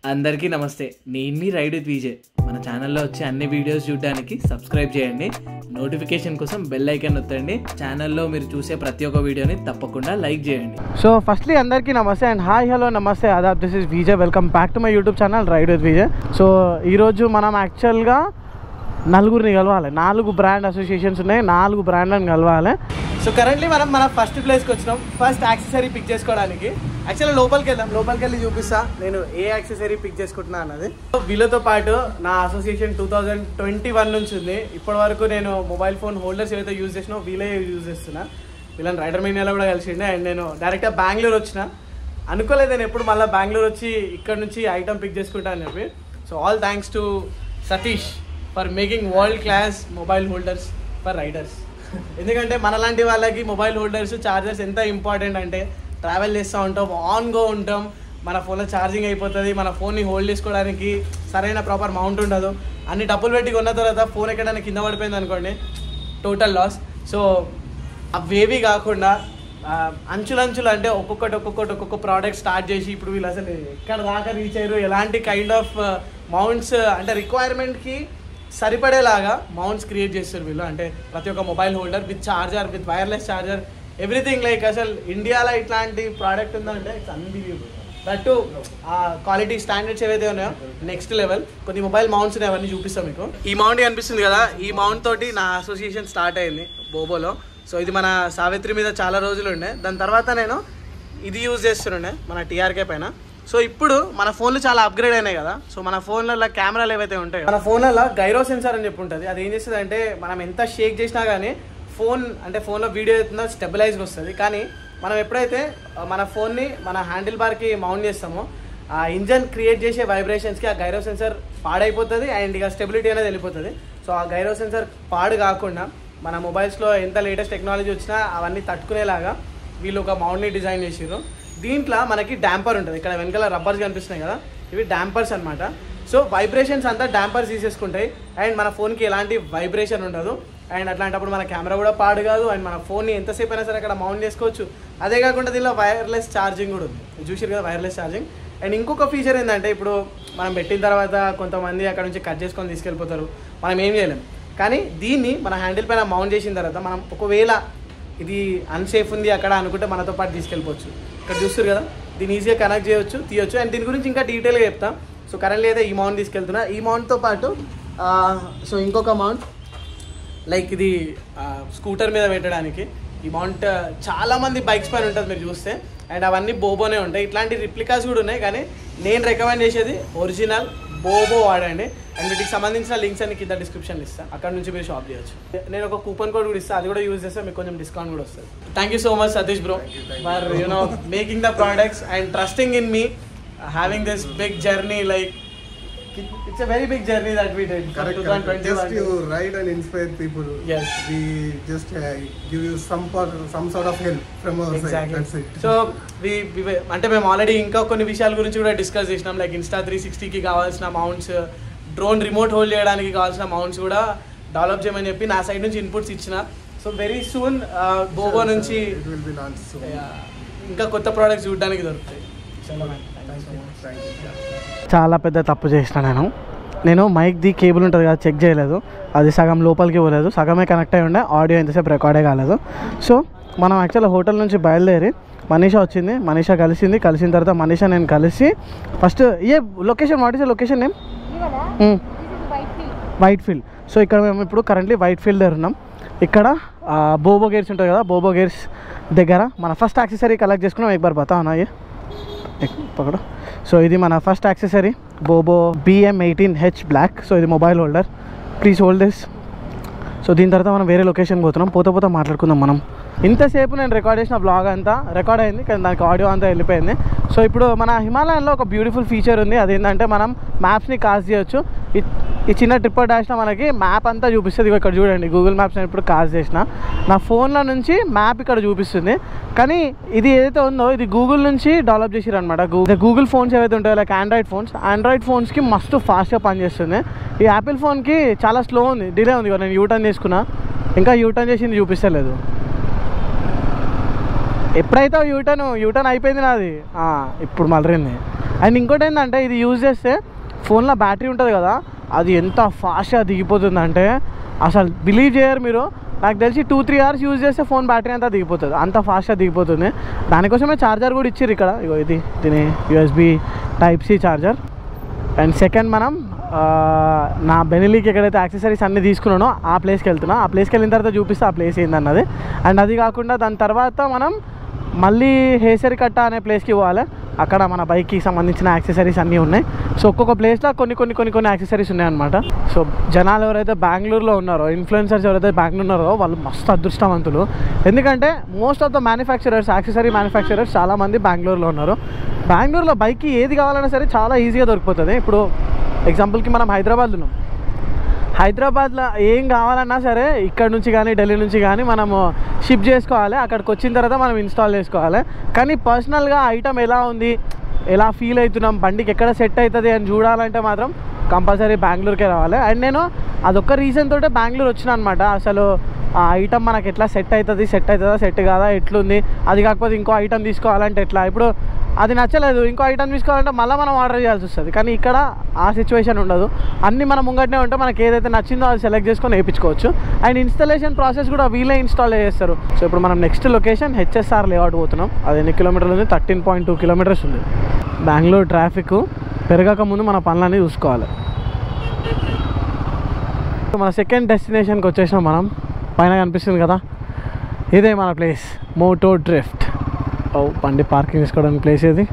అందరికీ నమస్తే, నేను మీ రైడ్ విత్ విజయ్. మన ఛానల్లో వచ్చే అన్ని వీడియోస్ చూడడానికి సబ్స్క్రైబ్ చేయండి. నోటిఫికేషన్ కోసం బెల్ ఐకాన్ నొత్తండి. ఛానల్లో మీరు చూసే ప్రతి ఒక్క వీడియోని తప్పకుండా లైక్ చేయండి. సో ఫస్ట్లీ అందరికీ నమస్తే అండ్ హాయ్ హలో నమస్తే ఆదాబ్. This is Vijay. Welcome back to my YouTube channel ride with Vijay. So ఈరోజు మనం యాక్చువల్గా నలుగురిని కలవాలి. 4 బ్రాండ్ అసోసియేషన్స్ ఉన్నాయి, 4 బ్రాండ్లను కలవాలి. సో కరెంట్లీ మనం మన ఫస్ట్ ప్లేస్కి వచ్చినాం, ఫస్ట్ యాక్సెసరీ పిక్ చేసుకోవడానికి. యాక్చువల్లీ లోపలికి వెళ్ళి చూపిస్తా నేను ఏ యాక్సెసరీ పిక్ చేసుకుంటున్నా అన్నది. వీళ్ళతో పాటు నా అసోసియేషన్ 2021 నుంచి ఉంది. ఇప్పటి వరకు నేను మొబైల్ ఫోన్ హోల్డర్స్ ఏవైతే యూజ్ చేసినా వీళ్ళే యూజ్ చేస్తున్నా. వీళ్ళని రైడర్ మీనియాలో కూడా కలిసిండే. అండ్ నేను డైరెక్ట్గా బెంగళూరు వచ్చిన, అనుకోలేదు నేను ఎప్పుడు మళ్ళీ బెంగళూరు వచ్చి ఇక్కడ నుంచి ఐటమ్ పిక్ చేసుకుంటా అని చెప్పి. So all thanks to Satish for making world class mobile holders for riders. ఎందుకంటే మనలాంటి వాళ్ళకి మొబైల్ హోల్డర్స్, ఛార్జర్స్ ఎంత ఇంపార్టెంట్ అంటే ట్రావెల్ చేస్తూ ఉంటాం, ఆన్గో ఉంటాం, మన ఫోన్లో ఛార్జింగ్ అయిపోతుంది, మన ఫోన్ని హోల్డ్ చేసుకోవడానికి సరైన ప్రాపర్ మౌంట్ ఉండదు. అన్ని డబ్బులు పెట్టి కొన్న తర్వాత ఫోన్ ఎక్కడైనా కింద పడిపోయింది అనుకోండి, టోటల్ లాస్. సో అవేవి కాకుండా అంచులంచులు అంటే ఒక్కొక్క ప్రోడక్ట్ స్టార్ట్ చేసి ఇప్పుడు వీళ్ళు అసలు ఎక్కడ దాకా రీచ్ అయ్యారు, ఎలాంటి కైండ్ ఆఫ్ మౌంట్స్ అంటే రిక్వైర్మెంట్కి సరిపడేలాగా మౌంట్స్ క్రియేట్ చేస్తారు వీళ్ళు. అంటే ప్రతి ఒక్క mobile holder with charger, with wireless charger, everything. Like అసలు ఇండియాలో ఇట్లాంటి ప్రోడక్ట్ ఉందంటే it's unbelievable. That quality standards ఏవైతే ఉన్నాయో నెక్స్ట్ లెవెల్. కొన్ని మొబైల్ మౌంట్స్ ఉన్నాయి, అవన్నీ చూపిస్తాం మీకు. ఈ మౌంట్ కనిపిస్తుంది కదా, ఈ మౌంట్ తోటి నా అసోసియేషన్ స్టార్ట్ అయింది బోబోలో. సో ఇది మన సావిత్రి మీద చాలా రోజులు ఉండే, దాని తర్వాత నేను ఇది యూజ్ చేస్తుండే మన టీఆర్కే పైన. సో ఇప్పుడు మన ఫోన్లు చాలా అప్గ్రేడ్ అయినాయి కదా. సో మన ఫోన్లలో కెమెరాలు ఏవైతే ఉంటాయో, మన ఫోన్లలో గైరో సెన్సార్ అని చెప్పి ఉంటుంది. అది ఏం చేస్తుంది అంటే మనం ఎంత షేక్ చేసినా కానీ ఫోన్లో వీడియో అవుతుందో స్టెబిలైజ్గా వస్తుంది. కానీ మనం ఎప్పుడైతే మన ఫోన్ని మన హ్యాండిల్ బార్కి మౌంట్ చేస్తామో ఆ ఇంజన్ క్రియేట్ చేసే వైబ్రేషన్స్కి ఆ గైరో సెన్సార్ పాడైపోతుంది అండ్ ఇక స్టెబిలిటీ అనేది వెళ్ళిపోతుంది. సో ఆ గైరో సెన్సార్ పాడు కాకుండా మన మొబైల్స్లో ఎంత లేటెస్ట్ టెక్నాలజీ వచ్చినా అవన్నీ తట్టుకునేలాగా వీళ్ళు ఒక మౌంట్ని డిజైన్ చేసారు. దీంట్లో మనకి డాంపర్ ఉంటుంది, ఇక్కడ వెనకాల రబ్బర్స్ కనిపిస్తున్నాయి కదా, ఇవి డాంపర్స్ అనమాట. సో వైబ్రేషన్స్ అంతా డాంపర్స్ తీసేసుకుంటాయి అండ్ మన ఫోన్కి ఎలాంటి వైబ్రేషన్ ఉండదు. అండ్ అట్లాంటప్పుడు మన కెమెరా కూడా పాడు కాదు అండ్ మన ఫోన్ని ఎంతసేపు అయినా సరే అక్కడ మౌంట్ చేసుకోవచ్చు. అదే కాకుండా దీనిలో వైర్లెస్ ఛార్జింగ్ కూడా ఉంది, చూసారు కదా, వైర్లెస్ ఛార్జింగ్. అండ్ ఇంకొక ఫీచర్ ఏంటంటే ఇప్పుడు మనం పెట్టిన తర్వాత కొంతమంది అక్కడ నుంచి కట్ చేసుకొని తీసుకెళ్ళిపోతారు, మనం ఏం చేయలేం. కానీ దీన్ని మన హ్యాండిల్ పైన మౌంట్ చేసిన తర్వాత మనం ఒకవేళ ఇది అన్సేఫ్ ఉంది అక్కడ అనుకుంటే మనతో పాటు తీసుకెళ్ళిపోవచ్చు. ఇక్కడ చూస్తారు కదా, దీన్ని ఈజీగా కనెక్ట్ చేయొచ్చు, తీయొచ్చు. అండ్ దీని గురించి ఇంకా డీటెయిల్గా చెప్తాం. సో కరెంట్లీ అయితే ఈ మౌంట్ తీసుకెళ్తున్నా. ఈ మౌంట్తో పాటు సో ఇంకొక మౌంట్, లైక్ ఇది స్కూటర్ మీద పెట్టడానికి. ఈ మౌంట్ చాలామంది బైక్స్ పైన ఉంటుంది మీరు చూస్తే, అండ్ అవన్నీ బోబోనే ఉంటాయి. ఇట్లాంటి రిప్లికాస్ కూడా ఉన్నాయి, కానీ నేను రికమెండ్ చేసేది ఒరిజినల్ బోబో వాడండి. అండ్ వీటికి సంబంధించిన లింక్స్ అన్ని కింద డిస్క్రిప్షన్లో ఇస్తాను, అక్కడ నుంచి మీరు షాప్ చేయొచ్చు. నేను ఒక కూపన్ కోడ్ కూడా ఇస్తాను, అది కూడా యూజ్ చేస్తే మీకు కొంచెం డిస్కౌంట్ కూడా వస్తుంది. Thank you so much Satish bro for making the products and trusting in me, having this big journey. Like it's a very big journey that we did. Correct. Just you ride and inspire people. Yes, we just give you some sort of help from our side. That's it. So we అంటే మేము already ఇంకా కొన్ని విషయాల గురించి కూడా discuss చేసినాం. Like Insta360కి కావాల్సిన mounts, drone remote hold చేయడానికి కావాల్సిన మౌంట్స్ కూడా డెవలప్ చేయమని చెప్పి నా సైడ్ నుంచి ఇన్పుట్స్ ఇచ్చిన. సో వెరీ సూన్ బోబో నుంచి ఇంకా కొత్త ప్రోడక్ట్స్ చూడడానికి దొరుకుతాయి. చాలా పెద్ద తప్పు చేసిన నేను మైక్ది కేబుల్ ఉంటుంది కదా, చెక్ చేయలేదు. అది సగం లోపలికి పోలేదు, సగమే కనెక్ట్ అయి ఉండే, ఆడియో ఎంతసేపు రికార్డే కాలేదు. సో మనం యాక్చువల్గా హోటల్ నుంచి బయలుదేరి మనీషా వచ్చింది, మనీషా కలిసిన తర్వాత మనీషా నేను కలిసి first location, what is location name? White field. So ఇక్కడ మేము ఇప్పుడు కరెంట్లీ వైట్ ఫీల్డ్ దగ్గర ఉన్నాం. ఇక్కడ బోబో గేర్స్ ఉంటుంది కదా, బోబో గేర్స్ దగ్గర మన ఫస్ట్ యాక్సెసరీ కలెక్ట్ చేసుకున్నాం. एक बार बताओ ना, పకడో. సో ఇది మన first accessory బోబో BM18H black. So ఇది mobile holder, please hold this. So దీని తర్వాత మనం వేరే లొకేషన్కి పోతున్నాం, పోతా మాట్లాడుకుందాం మనం. ఇంతసేపు నేను రికార్డ్ చేసిన బ్లాగ్ అంతా రికార్డ్ అయింది, కానీ దానికి ఆడియో అంతా వెళ్ళిపోయింది. సో ఇప్పుడు మన హిమాలయన్లో ఒక బ్యూటిఫుల్ ఫీచర్ ఉంది, అదేంటంటే మనం మ్యాప్స్ని కాస్ట్ చేయొచ్చు. ఈ చిన్న ట్రిప్పర్ డాష్లో మనకి మ్యాప్ అంతా చూపిస్తుంది. ఇక్కడ చూడండి, గూగుల్ మ్యాప్స్ నేను ఇప్పుడు కాస్ట్ చేసిన, నా ఫోన్లో నుంచి మ్యాప్ ఇక్కడ చూపిస్తుంది. కానీ ఇది ఏదైతే ఉందో ఇది గూగుల్ నుంచి డెవలప్ చేసారు అనమాట. గూగుల్ ఫోన్స్ ఏవైతే ఉంటాయో లైక్ ఆండ్రాయిడ్ ఫోన్స్కి మస్తు ఫాస్ట్గా పనిచేస్తుంది. ఈ యాపిల్ ఫోన్కి చాలా స్లో ఉంది, డిలే ఉంది. నేను యూటర్న్ చేసుకున్నా, ఇంకా యూటర్న్ చేసింది చూపిస్తలేదు. ఎప్పుడైతే యూటర్న్ అయిపోయింది నాది, ఇప్పుడు మళ్ళీ అండ్ ఇంకోటి ఏంటంటే ఇది యూజ్ చేస్తే ఫోన్లో బ్యాటరీ ఉంటుంది కదా, అది ఎంత ఫాస్ట్గా దిగిపోతుందంటే అసలు బిలీవ్ చేయరు మీరు. నాకు తెలిసి 2-3 hours యూజ్ చేస్తే ఫోన్ బ్యాటరీ అంతా దిగిపోతుంది, అంత ఫాస్ట్గా దిగిపోతుంది. దానికోసమే ఛార్జర్ కూడా ఇచ్చారు ఇక్కడ. ఇగో ఇది దీని USB Type-C charger. And second మనం నా బెనిలీకి ఎక్కడైతే యాక్సెసరీస్ అన్నీ తీసుకున్నానో ఆ ప్లేస్కి వెళ్తున్నా. ఆ ప్లేస్కి వెళ్ళిన తర్వాత చూపిస్తే ఆ ప్లేస్ ఏందన్నది. అండ్ అది కాకుండా దాని తర్వాత మనం మళ్ళీ హేసరికట్ట అనే ప్లేస్కి పోవాలి. అక్కడ మన బైక్కి సంబంధించిన యాక్సెసరీస్ అన్నీ ఉన్నాయి. సో ఒక్కొక్క ప్లేస్లో కొన్ని యాక్సెసరీస్ ఉన్నాయన్నమాట. సో జనాలు ఎవరైతే బెంగళూరులో ఉన్నారో, ఇన్ఫ్లుయెన్సర్స్ ఎవరైతే బెంగళూరు ఉన్నారో వాళ్ళు మస్తు అదృష్టవంతులు. ఎందుకంటే most of the manufacturers, accessory manufacturers చాలామంది బెంగళూరులో ఉన్నారు. బెంగళూరులో బైక్కి ఏది కావాలన్నా సరే చాలా ఈజీగా దొరికిపోతుంది. ఇప్పుడు ఎగ్జాంపుల్కి మనం హైదరాబాద్లో ఉన్నాం. హైదరాబాద్లో ఏం కావాలన్నా సరే ఇక్కడ నుంచి కానీ ఢిల్లీ నుంచి కానీ మనము షిప్ చేసుకోవాలి. అక్కడికి వచ్చిన తర్వాత మనం ఇన్స్టాల్ చేసుకోవాలి. కానీ పర్సనల్గా ఐటమ్ ఎలా ఉంది, ఎలా ఫీల్ అవుతున్నాం, బండికి ఎక్కడ సెట్ అవుతుంది అని చూడాలంటే మాత్రం కంపల్సరీ బెంగళూరుకే రావాలి. అండ్ నేను అదొక్క రీజన్ తోటే బెంగళూరు వచ్చిన అనమాట. అసలు ఆ ఐటమ్ మనకి ఎట్లా సెట్ అవుతుందా, సెట్ కాదా, ఎట్లుంది, అది కాకపోతే ఇంకో ఐటమ్ తీసుకోవాలంటే ఎట్లా, ఇప్పుడు అది నచ్చలేదు ఇంకో ఐటమ్ తీసుకోవాలంటే మళ్ళీ మనం ఆర్డర్ చేయాల్సి వస్తుంది. కానీ ఇక్కడ ఆ సిచ్యువేషన్ ఉండదు. అన్నీ మనం ముంగటనే ఉంటే మనకి ఏదైతే నచ్చిందో అది సెలెక్ట్ చేసుకొని వేయించుకోవచ్చు. అండ్ ఇన్స్టాలేషన్ ప్రాసెస్ కూడా వీళ్ళే ఇన్స్టాల్ చేస్తారు. సో ఇప్పుడు మనం నెక్స్ట్ లొకేషన్ HSR లేఅవుట్ పోతున్నాం. అది ఎన్ని కిలోమీటర్లు ఉంది? 13.2 kilometers ఉంది. బెంగళూరు ట్రాఫిక్ పెరగక ముందు మన పనులన్నీ చూసుకోవాలి. మన సెకండ్ డెస్టినేషన్కి వచ్చేసినాం మనం. పైన కనిపిస్తుంది కదా, ఇదే మన ప్లేస్, మోటో డ్రిఫ్ట్. బండి పార్కింగ్ చేసుకోవడానికి ప్లేస్ ఇది.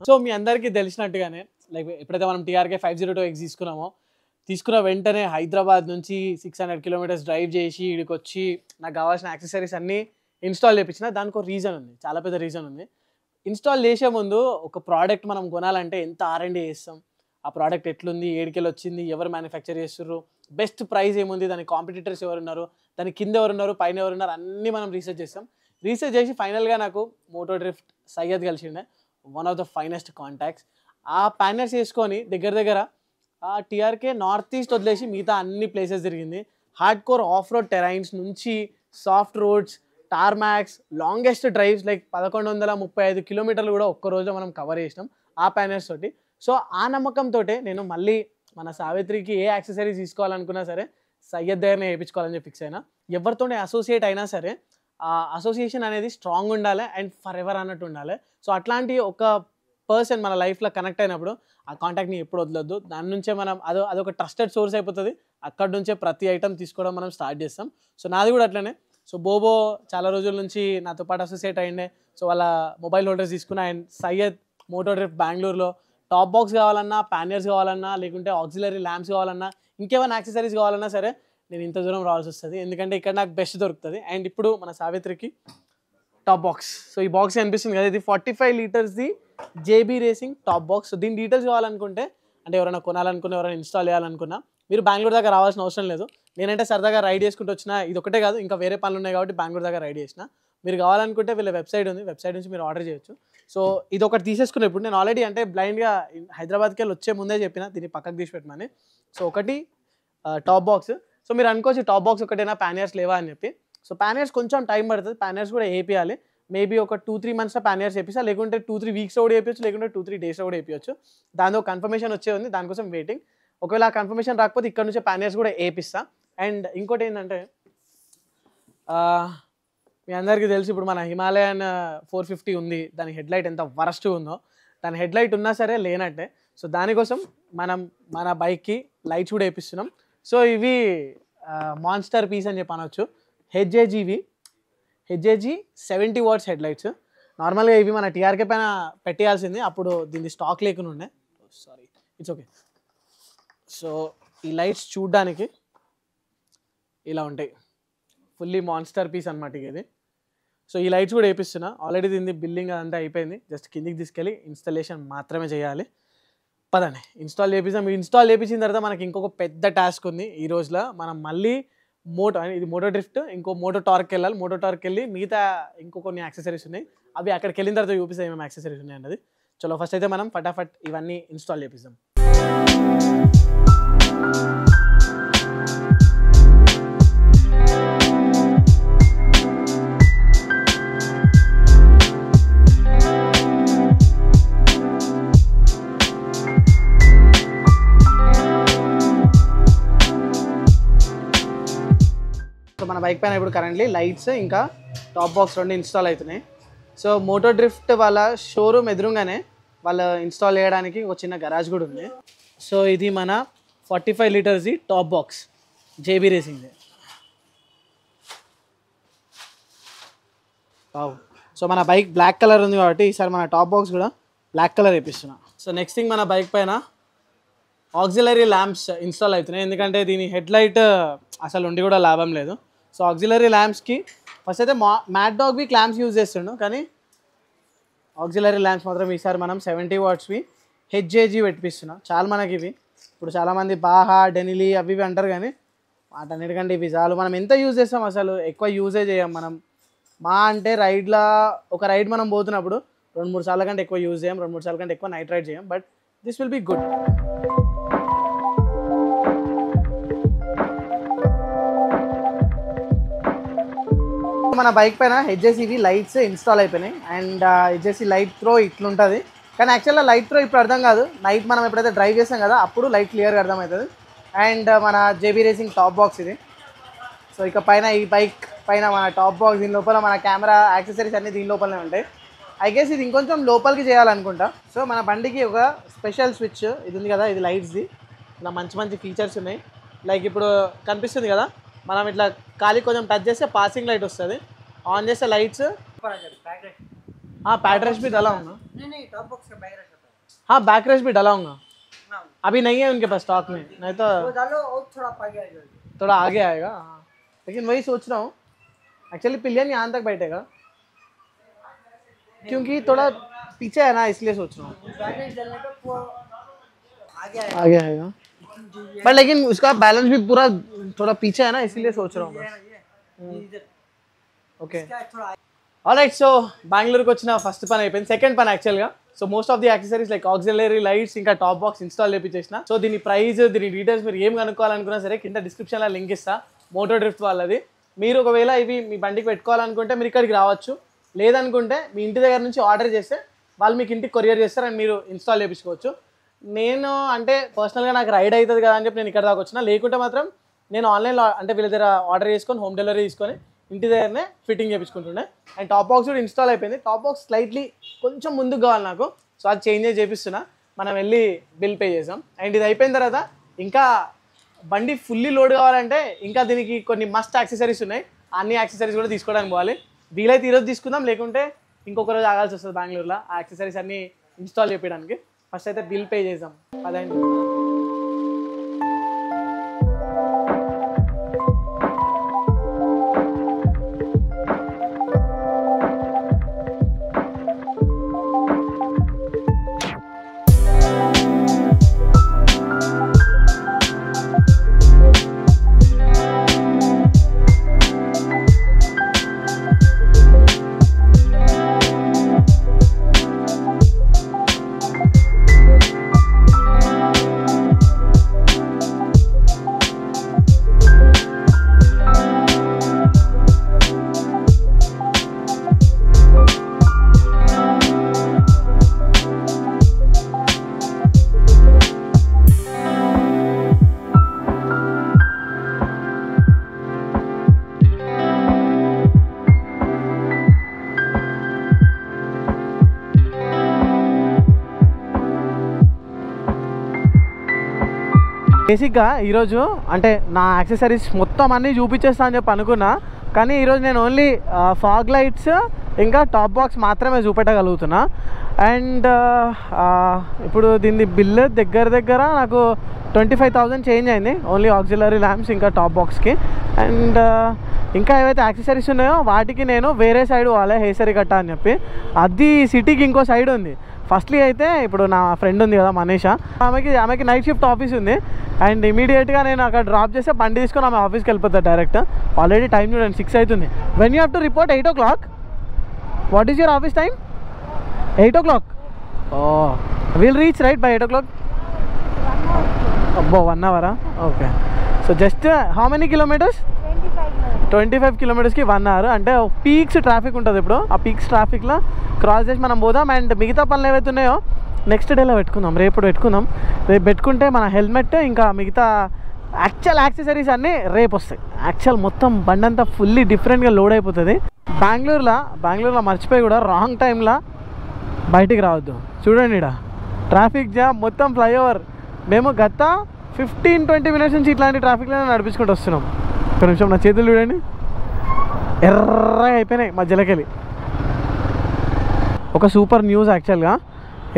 సో మీ అందరికీ తెలిసినట్టుగానే లైక్ ఎప్పుడైతే మనం TRK 502X తీసుకున్న వెంటనే హైదరాబాద్ నుంచి 600 kilometers డ్రైవ్ చేసి ఇక్కడికి వచ్చి నాకు కావాల్సిన యాక్సెసరీస్ అన్నీ ఇన్స్టాల్ చేయించిన. దానికి ఒక రీజన్ ఉంది, చాలా పెద్ద రీజన్ ఉంది. ఇన్స్టాల్ చేసే ముందు ఒక ప్రోడక్ట్ మనం కొనాలంటే ఎంత R&D చేస్తాం, ఆ ప్రోడక్ట్ ఎట్లుంది, ఏడికెళ్ళి వచ్చింది, ఎవరు మ్యానుఫ్యాక్చర్ చేస్తున్నారు, బెస్ట్ ప్రైస్ ఏముంది, దాని కాంపిటీటర్స్ ఎవరున్నారు, దాని కింద ఎవరున్నారు, పైన ఎవరున్నారు, అన్నీ మనం రీసెర్చ్ చేస్తాం. రీసెర్చ్ చేసి ఫైనల్గా నాకు మోటో డ్రిఫ్ట్ సయ్యద్ కలిసిండే, one of the finest contacts. ఆ ప్యానర్స్ వేసుకొని దగ్గర TRK నార్త్ ఈస్ట్ వదిలేసి మిగతా అన్ని ప్లేసెస్ తిరిగింది. Hard core off road terrains నుంచి soft roads, tarmacs, longest drives like 1135 kilometers కూడా ఒక్క రోజులో మనం కవర్ చేసినాం ఆ ప్యానర్స్ తోటి. సో ఆ నమ్మకంతో నేను మళ్ళీ మన సావిత్రికి ఏ యాక్సెసరీస్ తీసుకోవాలనుకున్నా సరే సయ్యద్ దగ్గరనే వేయించుకోవాలని చెప్పి ఫిక్స్ అయినా. ఎవరితోనే అసోసియేట్ అయినా సరే ఆ అసోసియేషన్ అనేది స్ట్రాంగ్ ఉండాలి అండ్ ఫర్ ఎవర్ అన్నట్టు ఉండాలి. సో అట్లాంటి ఒక పర్సన్ మన లైఫ్లో కనెక్ట్ అయినప్పుడు ఆ కాంటాక్ట్ని ఎప్పుడు వదలొద్దు. దాని నుంచే మనం అదొక ట్రస్టెడ్ సోర్స్ అయిపోతుంది. అక్కడ నుంచే ప్రతి ఐటమ్ తీసుకోవడం మనం స్టార్ట్ చేస్తాం. సో నాది కూడా అట్లనే. సో బోబో చాలా రోజుల నుంచి నాతో పాటు అసోసియేట్ అయ్యిండే. సో వాళ్ళ మొబైల్ హోల్డర్స్ తీసుకున్నా. అండ్ సయ్యద్ మోటో డ్రిఫ్ట్ బెంగళూరులో టాప్ బాక్స్ కావాలన్నా, ప్యానర్స్ కావాలన్నా, లేకుంటే ఆక్సిలరీ ల్యాంప్స్ కావాలన్నా, ఇంకేమైనా యాక్సెసరీస్ కావాలన్నా సరే నేను ఇంత దూరం రావాల్సి వస్తుంది. ఎందుకంటే ఇక్కడ నాకు బెస్ట్ దొరుకుతుంది. అండ్ ఇప్పుడు మన సావిత్రికి టాప్ బాక్స్. సో ఈ బాక్స్ అనిపిస్తుంది కదా, ఇది 45 liters JB racing top box. So దీని డీటెయిల్స్ కావాలనుకుంటే, అంటే ఎవరైనా కొనాలనుకున్నా, ఎవరైనా ఇన్స్టాల్ చేయాలనుకున్నా మీరు బెంగళూరు దాకా రావాల్సిన అవసరం లేదు. నేనంటే సరదాగా రైడ్ చేసుకుంటూ వచ్చిన, ఇది ఒకటే కాదు ఇంకా వేరే పనులు ఉన్నాయి కాబట్టి బెంగళూరు దాకా రైడ్ చేసిన. మీరు కావాలనుకుంటే వీళ్ళ వెబ్సైట్ ఉంది, వెబ్సైట్ నుంచి మీరు ఆర్డర్ చేయొచ్చు. సో ఇది ఒకటి తీసేసుకునే. ఇప్పుడు నేను ఆల్రెడీ అంటే బ్లైండ్గా హైదరాబాద్కి వెళ్ళి వచ్చే ముందే చెప్పిన దీన్ని పక్కకు తీసి పెట్టమని. సో ఒకటి టాప్ బాక్స్. సో మీరు అనుకోవచ్చు టాప్ బాక్స్ ఒకటేనా, ప్యానర్స్ లేవా అని చెప్పి. సో ప్యానర్స్ కొంచెం టైం పడుతుంది, ప్యానర్స్ కూడా వేయాలి. మేబీ ఒక 2-3 monthsలో ప్యానర్స్ వేపిస్తా, లేకుంటే 2-3 weeksలో కూడా వేయచ్చు, లేకుంటే 2-3 daysలో కూడా వేయచ్చు. దాని ఒక కన్ఫర్మేషన్ వచ్చే ఉంది, దానికోసం వెయిటింగ్. ఒకవేళ ఆ కన్ఫర్మేషన్ రాకపోతే ఇక్కడ నుంచే ప్యానర్స్ కూడా వేపిస్తా. అండ్ ఇంకోటి ఏంటంటే మీ అందరికీ తెలుసు ఇప్పుడు మన హిమాలయన్ 450 ఉంది, దాని హెడ్లైట్ ఎంత వరస్ట్ ఉందో. దాని హెడ్లైట్ ఉన్నా సరే లేనట్టే. సో దానికోసం మనం మన బైక్కి లైట్స్ కూడా వేపిస్తున్నాం. సో ఇవి మాన్స్టర్ పీస్ అని చెప్పి అనొచ్చు. HAG 70 watts headlights. నార్మల్గా ఇవి మన TRK పైన పెట్టేయాల్సింది, అప్పుడు దీన్ని స్టాక్ లేకుండా ఉండే. Sorry, it's okay. సో ఈ లైట్స్ చూడ్డానికి ఇలా ఉంటాయి, ఫుల్లీ మాన్స్టర్ పీస్ అనమాట ఇది. సో ఈ లైట్స్ కూడా వేపిస్తున్నా. ఆల్రెడీ దీన్ని బిల్డింగ్ అదంతా అయిపోయింది, జస్ట్ కిందికి తీసుకెళ్ళి ఇన్స్టాలేషన్ మాత్రమే చేయాలి. పదండి ఇన్స్టాల్ చేపిస్తాం. ఇన్స్టాల్ చేపించిన తర్వాత మనకి ఇంకొక పెద్ద టాస్క్ ఉంది. ఈ రోజులో మనం మళ్ళీ ఇది మోటో డ్రిఫ్ట్, ఇంకో మోటో టార్క్ వెళ్ళాలి. మోటో టార్క్ వెళ్ళి మిగతా ఇంకో కొన్ని యాక్సెసరీస్ ఉన్నాయి, అవి అక్కడికి వెళ్ళిన తర్వాత చూపిస్తాయి ఏమేమి యాక్సెసరీస్ ఉన్నాయి అన్నది. చలో ఫస్ట్ అయితే మనం ఫటాఫట్ ఇవన్నీ ఇన్స్టాల్ చేపిస్తాం. సో మన బైక్ పైన ఇప్పుడు కరెంట్లీ లైట్స్ ఇంకా టాప్ బాక్స్ రెండు ఇన్స్టాల్ అవుతున్నాయి. సో మోటో డ్రిఫ్ట్ వాళ్ళ షోరూమ్ ఎదురుగానే వాళ్ళు ఇన్స్టాల్ చేయడానికి ఒక చిన్న గరాజ్ కూడా ఉంది. సో ఇది మన 45 లీటర్స్ది టాప్ బాక్స్ జేబీ రేసింగ్ది. సో మన బైక్ బ్లాక్ కలర్ ఉంది కాబట్టి ఈసారి మన టాప్ బాక్స్ కూడా బ్లాక్ కలర్ వేపిస్తున్నా. సో నెక్స్ట్ థింగ్ మన బైక్ పైన ఆక్సిలరీ ల్యాంప్స్ ఇన్స్టాల్ అవుతున్నాయి, ఎందుకంటే దీని హెడ్ లైట్ అసలు ఉండి కూడా లాభం లేదు. సో ఆక్సిలరీ ల్యాంప్స్కి ఫస్ట్ అయితే మ్యాట్ డాగ్వి క్లాంప్స్ యూజ్ చేస్తుండు, కానీ ఆక్సిలరీ ల్యాంప్స్ మాత్రం ఈసారి మనం 70 వాట్స్వి హెచ్జేజీ పెట్టిస్తున్నా. చాలా మనకి ఇవి ఇప్పుడు చాలామంది బాహా డెనిలీ అవి ఇవి అంటారు, కానీ వాటన్నిటికంటే ఇవి చాలు. మనం ఎంత యూజ్ చేస్తాం, అసలు ఎక్కువ యూజే చేయం మనం. మా అంటే ఒక రైడ్ మనం పోతున్నప్పుడు 2-3 సార్ల కంటే ఎక్కువ యూజ్ చేయం, 2-3 సార్ల కంటే ఎక్కువ నైట్ రైడ్ చేయం. But this will be good. మన బైక్ పైన హెచ్జేసీవి లైట్స్ ఇన్స్టాల్ అయిపోయినాయి. అండ్ హెచ్జేసీ లైట్ త్రో ఇట్లుంటుంది, కానీ యాక్చువల్గా లైట్ త్రో ఇప్పుడు అర్థం కాదు. నైట్ మనం ఎప్పుడైతే డ్రైవ్ చేస్తాం కదా అప్పుడు లైట్ క్లియర్గా అర్థమవుతుంది. అండ్ మన జేబీ రేసింగ్ టాప్ బాక్స్ ఇది. సో ఇక పైన ఈ బైక్ పైన మన టాప్ బాక్స్, దీని లోపల మన కెమెరా యాక్సెసరీస్ అన్నీ దీని లోపలనే ఉంటాయి. ఐ గెస్ ఇది ఇంకొంచెం లోపలికి చేయాలనుకుంటా. సో మన బండికి ఒక స్పెషల్ స్విచ్ ఇది ఉంది కదా, ఇది లైట్స్ది. ఇలా మంచి మంచి ఫీచర్స్ ఉన్నాయి. లైక్ ఇప్పుడు కనిపిస్తుంది కదా, మనం ఇట్లా ఖాళీ కొంచెం టచ్ చేస్తే పాసింగ్ లైట్ వస్తుంది, ఆన్ చేస్తే లైट्स हाँ पैड रश भी डाला हूँ नहीं टॉप बॉक्स का बैक रश होता है। हाँ बैक रश भी डाला हूँ अभी नहीं है उनके पास स्टॉक में, नहीं तो वो डालो और थोड़ा आगे आएगा. हाँ लेकिन वही सोच रहा हूँ एक्चुअली पिलियन यहाँ तक बैठेगा क्योंकि थोड़ा पीछे है ना, इसलिए सोच रहा हूँ आगे आएगा. बट लेकिन उसका बैलेंस भी पूरा थोड़ा पीछे है ना, इसलिए सोच रहा हूँ बस. Okay alright. సో బెంగళూరుకి వచ్చిన ఫస్ట్ పని అయిపోయింది. సెకండ్ పని యాక్చువల్గా so most of the accessories like auxiliary lights ఇంకా టాప్ బాక్స్ ఇన్స్టాల్ చేయించేసిన. సో దీని ప్రైస్ దీని డీటెయిల్స్ మీరు ఏం కనుక్కోవాలనుకున్నా సరే కింద డిస్క్రిప్షన్లో లింక్ ఇస్తా, మోటో డ్రిఫ్ట్ వాళ్ళది. మీరు ఒకవేళ ఇవి మీ బండికి పెట్టుకోవాలనుకుంటే మీరు ఇక్కడికి రావచ్చు, లేదనుకుంటే మీ ఇంటి దగ్గర నుంచి ఆర్డర్ చేస్తే వాళ్ళు మీకు ఇంటికి కొరియర్ చేస్తారు అండ్ మీరు ఇన్స్టాల్ చేయించుకోవచ్చు. నేను అంటే పర్సనల్గా నాకు రైడ్ అవుతుంది కదా అని చెప్పి నేను ఇక్కడ దాకా వచ్చిన, లేకుంటే మాత్రం నేను ఆన్లైన్లో అంటే వీళ్ళ దగ్గర ఆర్డర్ చేసుకొని హోమ్ డెలివరీ తీసుకొని ఇంటి దగ్గరనే ఫిట్టింగ్ చేయించుకుంటుండే. అండ్ టాప్ బాక్స్ కూడా ఇన్స్టాల్ అయిపోయింది. టాప్ బాక్స్ స్లైట్లీ కొంచెం ముందుకు కావాలి నాకు, సో అది చేంజ్ చేపిస్తున్నా. మనం వెళ్ళి బిల్ పే చేసాం. అండ్ ఇది అయిపోయిన తర్వాత ఇంకా బండి ఫుల్లీ లోడ్ కావాలంటే ఇంకా దీనికి కొన్ని మస్ట్ యాక్సెసరీస్ ఉన్నాయి, అన్ని యాక్సెసరీస్ కూడా తీసుకోవడానికి పోవాలి. వీలైతే ఈరోజు తీసుకుందాం, లేకుంటే ఇంకొక రోజు ఆగాల్సి వస్తుంది బెంగళూరులో ఆ యాక్సెసరీస్ అన్నీ ఇన్స్టాల్ చేయడానికి. ఫస్ట్ అయితే బిల్ పే చేసాం. అదండి. బేసిక్గా ఈరోజు అంటే నా యాక్సెసరీస్ మొత్తం అన్నీ చూపించేస్తా అని చెప్పి అనుకున్నా, కానీ ఈరోజు నేను ఓన్లీ ఫాగ్ లైట్స్ ఇంకా టాప్ బాక్స్ మాత్రమే చూపెట్టగలుగుతున్నా. అండ్ ఇప్పుడు దీని బిల్ దగ్గర నాకు 25,000 చేంజ్ అయింది ఓన్లీ ఆక్సిలరీ ల్యాంప్స్ ఇంకా టాప్ బాక్స్కి. అండ్ ఇంకా ఏవైతే యాక్సెసరీస్ ఉన్నాయో వాటికి నేను వేరే సైడ్ వాళ్ళే హేసరి కట్ట అని చెప్పి, అది సిటీకి ఇంకో సైడ్ ఉంది. ఫస్ట్లీ అయితే ఇప్పుడు నా ఫ్రెండ్ ఉంది కదా మనీషా, ఆమెకి నైట్ షిఫ్ట్ ఆఫీస్ ఉంది. అండ్ ఇమీడియట్గా నేను అక్కడ డ్రాప్ చేస్తే బండి తీసుకొని ఆమె ఆఫీస్కి వెళ్ళిపోతాను డైరెక్ట్. ఆల్రెడీ టైం చూడండి 6 అవుతుంది. When you have to report 8 o'clock. What is your office time? 8 o'clock. Will reach right by 8 o'clock. అబ్బో 1 hour. Okay. So just how many kilometres? 25 కిలోమీటర్స్కి 1 hour. అంటే పీక్స్ ట్రాఫిక్ ఉంటుంది. ఇప్పుడు ఆ పీక్స్ ట్రాఫిక్లో cross చేసి మనం పోదాం. అండ్ మిగతా పనులు ఏవైతే ఉన్నాయో నెక్స్ట్ డేలో పెట్టుకుందాం, రేపు పెట్టుకుందాం. రేపు పెట్టుకుంటే మన హెల్మెట్ ఇంకా మిగతా యాక్చువల్ యాక్సెసరీస్ అన్నీ రేపు వస్తాయి. యాక్చువల్ మొత్తం బండి అంతా ఫుల్లీ డిఫరెంట్గా లోడ్ అయిపోతుంది. బెంగళూరులో మర్చిపోయి కూడా రాంగ్ టైంలో బయటికి రావద్దు. చూడండి ఇక్కడ ట్రాఫిక్ జామ్, మొత్తం ఫ్లైఓవర్. మేము గత 15-20 మినిట్స్ నుంచి ఇట్లాంటి ట్రాఫిక్లోనే నడిపించుకుంటూ వస్తున్నాం. ఒక నిమిషం నా చేతులు చూడండి, ఎర్రగా అయిపోయినాయి మధ్యలోకి వెళ్ళి. ఒక సూపర్ న్యూస్ యాక్చువల్గా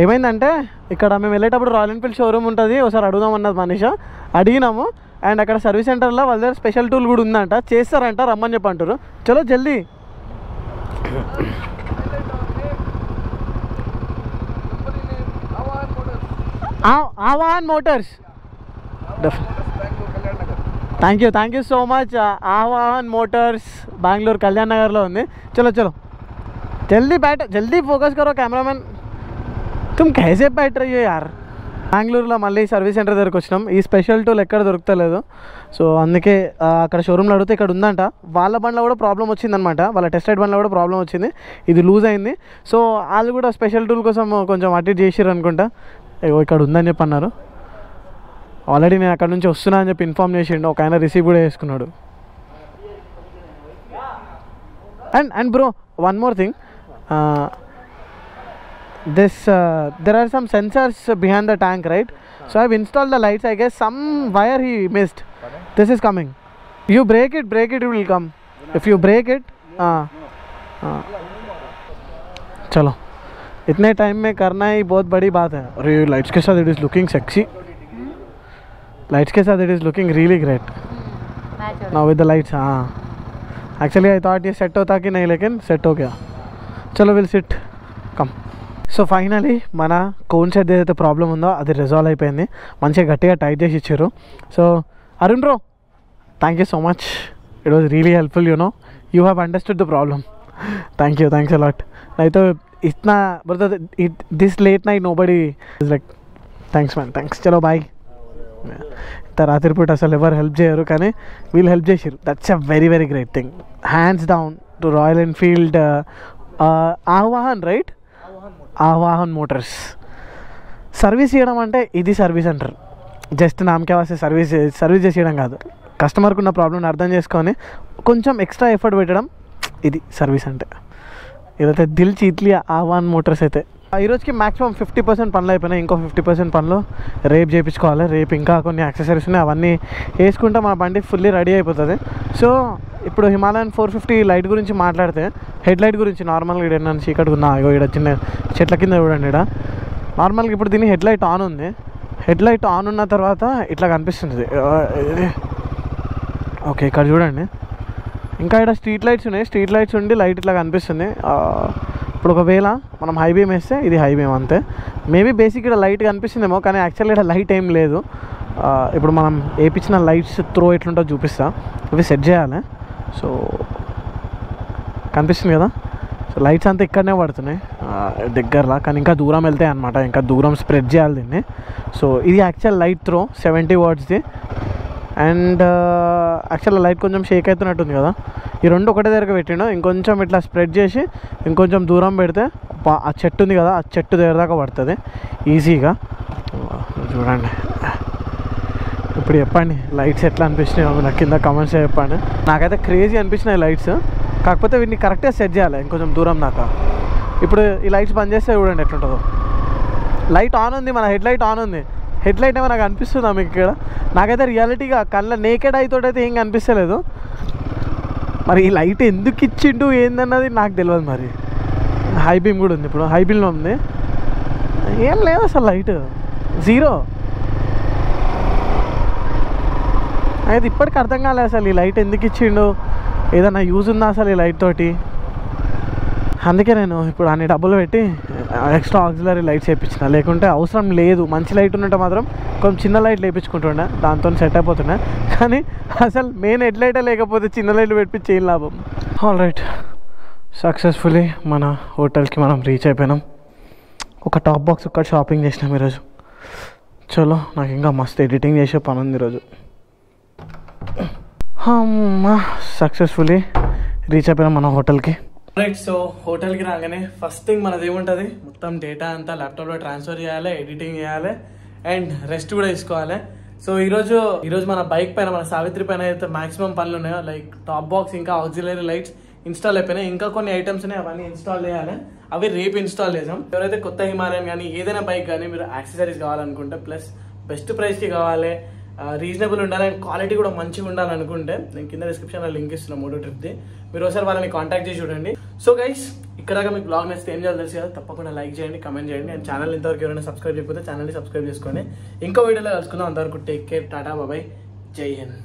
ఏమైందంటే, ఇక్కడ మేము వెళ్ళేటప్పుడు రాయల్ ఎన్ఫీల్డ్ షోరూమ్ ఉంటుంది, ఒకసారి అడుగుదాం అన్నది మనీషా. అడిగినాము. అండ్ అక్కడ సర్వీస్ సెంటర్లో వాళ్ళ దగ్గర స్పెషల్ టూల్ కూడా ఉందంట, చేస్తారంట, రమ్మని చెప్పి అంటారు. చలో జల్దీ. Aavahan motors. Thank you so much. Aavahan motors Bengaluru Kalyan నగర్లో ఉంది. చలో జల్దీ ఫోకస్ కరో కెమెరామెన్. తుమ్ కైసే బయట రయ్యో యార్. బెంగళూరులో మళ్ళీ సర్వీస్ సెంటర్ దగ్గరకు వచ్చినాం. ఈ స్పెషల్ టూల్ ఎక్కడ దొరుకుతలేదు. సో అందుకే అక్కడ షోరూమ్లో అడిగితే ఇక్కడ ఉందంట. వాళ్ళ బండ్లో కూడా ప్రాబ్లం వచ్చిందనమాట, వాళ్ళ టెస్ట్ రైడ్ బండ్లో కూడా ప్రాబ్లం వచ్చింది, ఇది లూజ్ అయింది. సో వాళ్ళు కూడా స్పెషల్ టూల్ కోసం కొంచెం అటెండ్ చేసిర్రు అనుకుంటా. ఇక్కడ ఉందని చెప్పి అన్నారు. ఆల్రెడీ నేను అక్కడ నుంచి వస్తున్నా అని చెప్పి ఇన్ఫామ్ చేసిండు. ఒక ఆయన రిసీవ్ కూడా చేసుకున్నాడు. And bro, one more thing. There are some sensors behind the tank, right? So I've installed the lights. I guess some wire he missed. This is coming. You break it, it will come. If you break it, चलो इतने time में करना ही बहुत बड़ी बात है. अरे lights के साथ it is looking sexy. Lights के साथ it is looking really great. Now with the lights, हाँ. Actually I thought ये set होता कि नहीं, लेकिन set हो गया. चलो we'll sit. Come. So finally మన కోన్ సెట్ ఏదైతే ప్రాబ్లం ఉందో అది రిజాల్వ్ అయిపోయింది. మంచిగా గట్టిగా టైట్ చేసి ఇచ్చారు. So Arun bro, thank you so much. It was really helpful. You have understood the problem. Thanks a lot. అయితే ఇట్నా brother this late night nobody is like thanks man, thanks. చలో బాయ్. రాత్రి పూట అసలు ఎవరు హెల్ప్ చేయరు, కానీ వీళ్ళు హెల్ప్ చేసారు. That's a very very great thing. Hands down to Royal Enfield Aavahan, right? Aavahan motors. Service చేయడం అంటే ఇది సర్వీస్ అంటారు. జస్ట్ నామకే వాస్తే సర్వీస్ చేసేయడం కాదు. కస్టమర్కి ఉన్న ప్రాబ్లమ్ని అర్థం చేసుకొని కొంచెం ఎక్స్ట్రా ఎఫర్ట్ పెట్టడం, ఇది సర్వీస్ అంటే. ఇదైతే దిల్ చీట్లీ ఆవాహన్ మోటార్స్. అయితే ఈరోజుకి మ్యాక్సిమం 50% పనులు అయిపోయినాయి. ఇంకో 50% పనులు రేపు చేయించుకోవాలి. రేపు ఇంకా కొన్ని యాక్సెసరీస్ ఉన్నాయి, అవన్నీ వేసుకుంటే మన బండి ఫుల్లీ రెడీ అయిపోతుంది. సో ఇప్పుడు హిమాలయన్ 450 లైట్ గురించి మాట్లాడితే, హెడ్ లైట్ గురించి నార్మల్గా ఇక్కడ నన్ను చీకటి ఉన్నా ఇక్కడ చిన్న చెట్ల కింద చూడండి. ఇక్కడ నార్మల్గా ఇప్పుడు దీన్ని హెడ్ లైట్ ఆన్ ఉంది. హెడ్ లైట్ ఆన్ ఉన్న తర్వాత ఇట్లా కనిపిస్తుంది. ఓకే, ఇక్కడ చూడండి. ఇంకా ఇక్కడ స్ట్రీట్ లైట్స్ ఉన్నాయి. స్ట్రీట్ లైట్స్ ఉండి లైట్ ఇట్లా కనిపిస్తుంది. ఇప్పుడు ఒకవేళ మనం హై బీమ్ వేస్తే ఇది హై బీమ్ అంతే. మేబీ బేసిక్ ఇక్కడ లైట్ కనిపిస్తుందేమో, కానీ యాక్చువల్లీ ఇక్కడ లైట్ ఏం లేదు. ఇప్పుడు మనం వేయించిన లైట్స్ త్రో ఎట్లుంటో చూపిస్తా. ఇవి సెట్ చేయాలి. సో కనిపిస్తుంది కదా. సో లైట్స్ అంతా ఇక్కడనే పడుతున్నాయి దగ్గరలా, కానీ ఇంకా దూరం వెళ్తాయి అనమాట. ఇంకా దూరం స్ప్రెడ్ చేయాలి దీన్ని. సో ఇది యాక్చువల్ లైట్ త్రో 70 wattsది. అండ్ యాక్చువల్ లైట్ కొంచెం షేక్ అవుతున్నట్టుంది కదా. ఈ రెండు ఒకటే దగ్గర పెట్టిండు. ఇంకొంచెం ఇట్లా స్ప్రెడ్ చేసి ఇంకొంచెం దూరం పెడితే ఆ చెట్టు ఉంది కదా, ఆ చెట్టు దగ్గర దాకా పడుతుంది ఈజీగా. చూడండి. ఇప్పుడు చెప్పండి లైట్స్ ఎట్లా అనిపిస్తున్నాయి నాకు కింద కమెంట్స్ చెప్పండి. నాకైతే క్రేజీ అనిపించినాయి లైట్స్. కాకపోతే వీటిని కరెక్ట్గా సెట్ చేయాలి ఇంకొంచెం దూరం దాకా. ఇప్పుడు ఈ లైట్స్ బంద్ చేస్తే చూడండి ఎట్లుంటుందో. లైట్ ఆన్ ఉంది, మన హెడ్ లైట్ ఆన్ ఉంది. హెడ్ లైట్ ఏమో నాకు అనిపిస్తుందా మీకు ఇక్కడ? నాకైతే రియాలిటీగా కళ్ళ నేకెడ్ అయితోటైతే ఏం కనిపిస్తలేదు. మరి ఈ లైట్ ఎందుకు ఇచ్చిండు ఏందన్నది నాకు తెలియదు. మరి హై బీమ్ కూడా ఉంది. ఇప్పుడు హై బీమ్లో ఉంది, ఏం లేదు అసలు లైట్ జీరో. అయితే ఇప్పటికి అర్థం కాలేదు అసలు ఈ లైట్ ఎందుకు ఇచ్చిండు, ఏదైనా యూజ్ ఉందా అసలు ఈ లైట్ తోటి. అందుకే నేను ఇప్పుడు అన్ని డబ్బులు పెట్టి ఎక్స్ట్రా ఆక్సిలరీ లైట్స్ వేయించిన, లేకుంటే అవసరం లేదు. మంచి లైట్ ఉన్నట్టు మాత్రం కొంచెం చిన్న లైట్ వేయించుకుంటుండే, దాంతో సెట్ అయిపోతుండే. కానీ అసలు మెయిన్ హెడ్ లైటే లేకపోతే చిన్న లైట్లు పెట్టించి ఏం లాభం. ఆల్ రైట్, సక్సెస్ఫుల్లీ మన హోటల్కి మనం రీచ్ అయిపోయినాం. ఒక టాప్ బాక్స్ ఒక్కటి షాపింగ్ చేసినాం ఈరోజు. చలో, నాకు ఇంకా మస్తు ఎడిటింగ్ చేసే పని ఉంది ఈరోజు. సక్సెస్ఫుల్లీ రీచ్ అయిపోయినాం మన హోటల్కి. రైట్, సో హోటల్కి రాగానే ఫస్ట్ థింగ్ మనది ఏముంటుంది, మొత్తం డేటా అంతా ల్యాప్టాప్లో ట్రాన్స్ఫర్ చేయాలి, ఎడిటింగ్ చేయాలి అండ్ రెస్ట్ కూడా తీసుకోవాలి. సో ఈరోజు మన బైక్ పైన, మన సావిత్రి పైన అయితే మాక్సిమం పనులు ఉన్నాయో, లైక్ టాప్ బాక్స్ ఇంకా ఆక్సిలరీ లైట్స్ ఇన్స్టాల్ అయిపోయినాయి. ఇంకా కొన్ని ఐటమ్స్ ఉన్నాయి, అవన్నీ ఇన్స్టాల్ చేయాలి. అవి రేపు ఇన్స్టాల్ చేసాం. ఎవరైతే కొత్త హిమాలయన్ కానీ ఏదైనా బైక్ కానీ మీరు యాక్సెసరీస్ కావాలనుకుంటే, ప్లస్ బెస్ట్ ప్రైస్కి కావాలి, రీజనబుల్ ఉండాలి అండ్ క్వాలిటీ కూడా మంచిగా ఉండాలనుకుంటే నేను కింద డిస్క్రిప్షన్లో లింక్ ఇస్తున్నా మోటో ట్రిప్ది, మీరు ఒకసారి వాళ్ళని కాంటాక్ట్ చేసి చూడండి. సో గైస్, ఇక్కడ మీకు బ్లాగ్ నచ్చితే ఏం చేయాలి తెలుసు కదా, తప్పకుండా లైక్ చేయండి, కమెంట్ చేయండి అండ్ ఛానల్ ఇంతవరకు ఎవరైనా సబ్స్క్రైబ్ చేయకపోతే ఛానల్ని సబ్స్క్రైబ్ చేసుకోండి. ఇంకో వీడియోలో కలుసుకుందాం. అంతవరకు టేక్ కేర్, టాటా, బాబాయ్, జై హింద్.